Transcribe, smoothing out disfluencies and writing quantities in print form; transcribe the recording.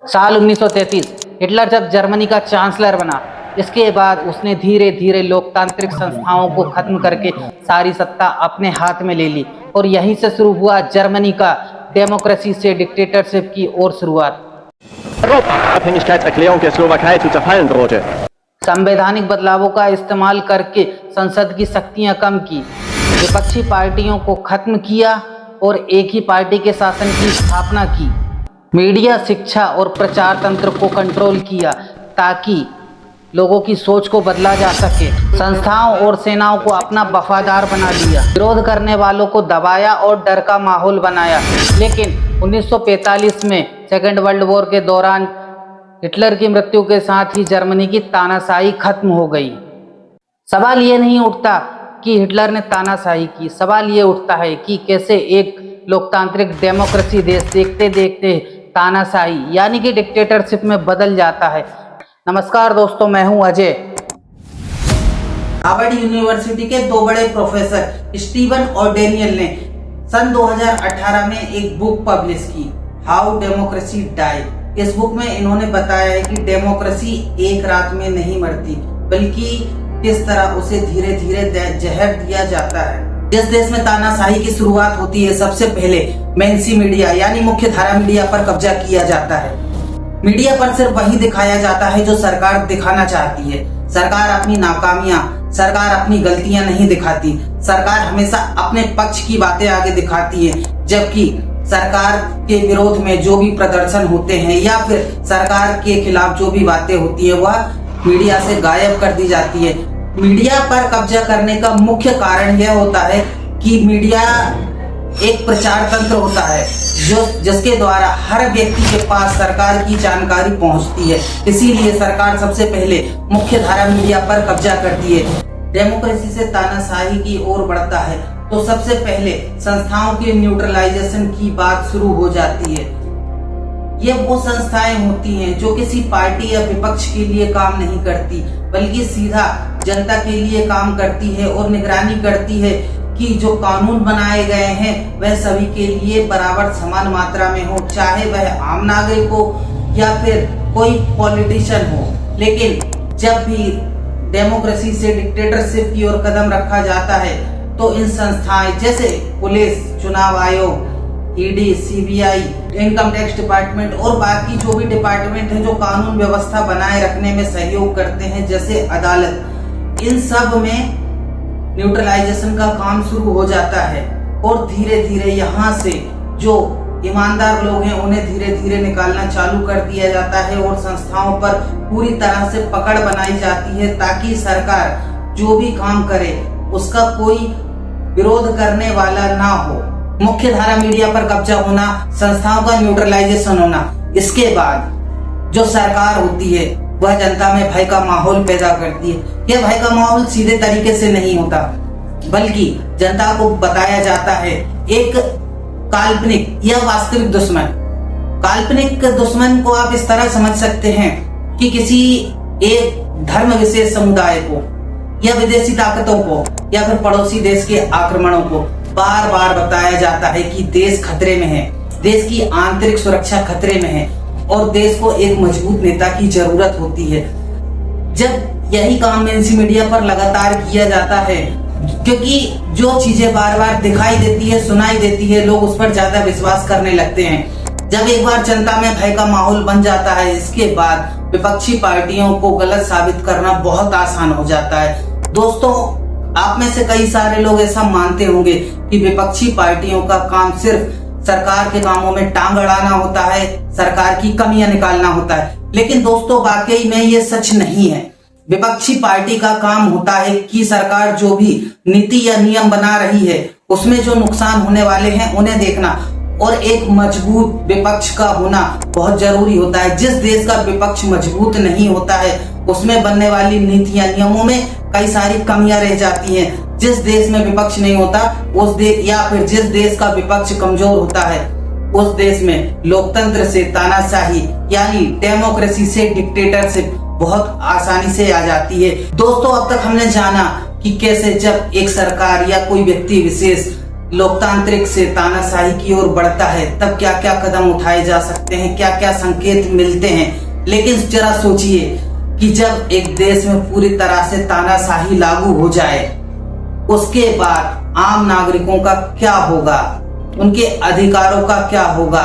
साल 1933 हिटलर जब जर्मनी का चांसलर बना, इसके बाद उसने धीरे धीरे लोकतांत्रिक संस्थाओं को खत्म करके सारी सत्ता अपने हाथ में ले ली और यहीं से शुरू हुआ जर्मनी का डेमोक्रेसी से डिक्टेटरशिप की ओर शुरुआत। Abhängigkeitserklärung der Slowakei zu zerfallen drohte. संवैधानिक बदलावों का इस्तेमाल करके संसद की शक्तियां कम की, विपक्षी पार्टियों को खत्म किया और एक ही पार्टी के शासन की स्थापना की। मीडिया, शिक्षा और प्रचार तंत्र को कंट्रोल किया ताकि लोगों की सोच को बदला जा सके। संस्थाओं और सेनाओं को अपना वफादार बना लिया, विरोध करने वालों को दबाया और डर का माहौल बनाया। लेकिन 1945 में सेकेंड वर्ल्ड वॉर के दौरान हिटलर की मृत्यु के साथ ही जर्मनी की तानाशाही खत्म हो गई। सवाल ये नहीं उठता कि हिटलर ने तानाशाही की, सवाल ये उठता है कि कैसे एक लोकतांत्रिक डेमोक्रेसी देश देखते देखते तानाशाही यानी कि डिक्टेटरशिप में बदल जाता है। नमस्कार दोस्तों, मैं हूं अजय। हार्वर्ड यूनिवर्सिटी के दो बड़े प्रोफेसर स्टीवन और डेनियल ने सन 2018 में एक बुक पब्लिश की, हाउ डेमोक्रेसी डाई। इस बुक में इन्होंने बताया है कि डेमोक्रेसी एक रात में नहीं मरती, बल्कि किस तरह उसे धीरे धीरे जहर दिया जाता है। जिस देश में तानाशाही की शुरुआत होती है, सबसे पहले मेनस्ट्रीम मीडिया यानी मुख्य धारा मीडिया पर कब्जा किया जाता है। मीडिया पर सिर्फ वही दिखाया जाता है जो सरकार दिखाना चाहती है। सरकार अपनी नाकामियां, सरकार अपनी गलतियां नहीं दिखाती। सरकार हमेशा अपने पक्ष की बातें आगे दिखाती है, जबकि सरकार के विरोध में जो भी प्रदर्शन होते हैं या फिर सरकार के खिलाफ जो भी बातें होती है वह मीडिया से गायब कर दी जाती है। मीडिया पर कब्जा करने का मुख्य कारण यह होता है कि मीडिया एक प्रचार तंत्र होता है जिसके द्वारा हर व्यक्ति के पास सरकार की जानकारी पहुंचती है। इसीलिए सरकार सबसे पहले मुख्य धारा मीडिया पर कब्जा करती है। डेमोक्रेसी से तानाशाही की ओर बढ़ता है तो सबसे पहले संस्थाओं के न्यूट्रलाइजेशन की बात शुरू हो जाती है। ये वो संस्थाएं होती हैं जो किसी पार्टी या विपक्ष के लिए काम नहीं करती, बल्कि सीधा जनता के लिए काम करती है और निगरानी करती है कि जो कानून बनाए गए हैं वह सभी के लिए बराबर समान मात्रा में हो, चाहे वह आम नागरिक हो या फिर कोई पॉलिटिशियन हो। लेकिन जब भी डेमोक्रेसी से डिक्टेटरशिप की ओर कदम रखा जाता है तो इन संस्थाएं जैसे पुलिस, चुनाव आयोग, ED, CBI, income tax department और बाकी जो भी डिपार्टमेंट है जो कानून व्यवस्था बनाए रखने में सहयोग करते हैं, जैसे अदालत, इन सब में न्यूट्रलाइजेशन का काम शुरू हो जाता है और धीरे धीरे यहाँ से जो ईमानदार लोग हैं उन्हें धीरे धीरे निकालना चालू कर दिया जाता है और संस्थाओं पर पूरी तरह से पकड़ बनाई जाती है ताकि सरकार जो भी काम करे उसका कोई विरोध करने वाला ना हो। मुख्य धारा मीडिया पर कब्जा होना, संस्थाओं का न्यूट्रलाइजेशन होना, इसके बाद जो सरकार होती है वह जनता में भय का माहौल पैदा करती है। यह भय का माहौल सीधे तरीके से नहीं होता, बल्कि जनता को बताया जाता है एक काल्पनिक या वास्तविक दुश्मन। काल्पनिक दुश्मन को आप इस तरह समझ सकते हैं कि किसी एक धर्म विशेष समुदाय को या विदेशी ताकतों को या फिर पड़ोसी देश के आक्रमणों को बार बार बताया जाता है कि देश खतरे में है, देश की आंतरिक सुरक्षा खतरे में है और देश को एक मजबूत नेता की जरूरत होती है। जब यही काम मेनस्ट्रीम मीडिया पर लगातार किया जाता है, क्योंकि जो चीजें बार बार दिखाई देती है, सुनाई देती है, लोग उस पर ज्यादा विश्वास करने लगते हैं। जब एक बार जनता में भय का माहौल बन जाता है, इसके बाद विपक्षी पार्टियों को गलत साबित करना बहुत आसान हो जाता है। दोस्तों, आप में से कई सारे लोग ऐसा मानते होंगे कि विपक्षी पार्टियों का काम सिर्फ सरकार के कामों में टांग अड़ाना होता है, सरकार की कमियां निकालना होता है। लेकिन दोस्तों, वाकई में ये सच नहीं है। विपक्षी पार्टी का काम होता है कि सरकार जो भी नीति या नियम बना रही है उसमें जो नुकसान होने वाले हैं उन्हें देखना और एक मजबूत विपक्ष का होना बहुत जरूरी होता है। जिस देश का विपक्ष मजबूत नहीं होता है उसमें बनने वाली नीतियां, नियमों में कई सारी कमियां रह जाती हैं। जिस देश में विपक्ष नहीं होता उस देश या फिर जिस देश का विपक्ष कमजोर होता है उस देश में लोकतंत्र से तानाशाही यानी डेमोक्रेसी से डिक्टेटरशिप बहुत आसानी से आ जाती है। दोस्तों, अब तक हमने जाना कि कैसे जब एक सरकार या कोई व्यक्ति विशेष लोकतांत्रिक से तानाशाही की ओर बढ़ता है तब क्या क्या कदम उठाए जा सकते हैं, क्या क्या संकेत मिलते हैं। लेकिन जरा सोचिए कि जब एक देश में पूरी तरह से तानाशाही लागू हो जाए उसके बाद आम नागरिकों का क्या होगा, उनके अधिकारों का क्या होगा।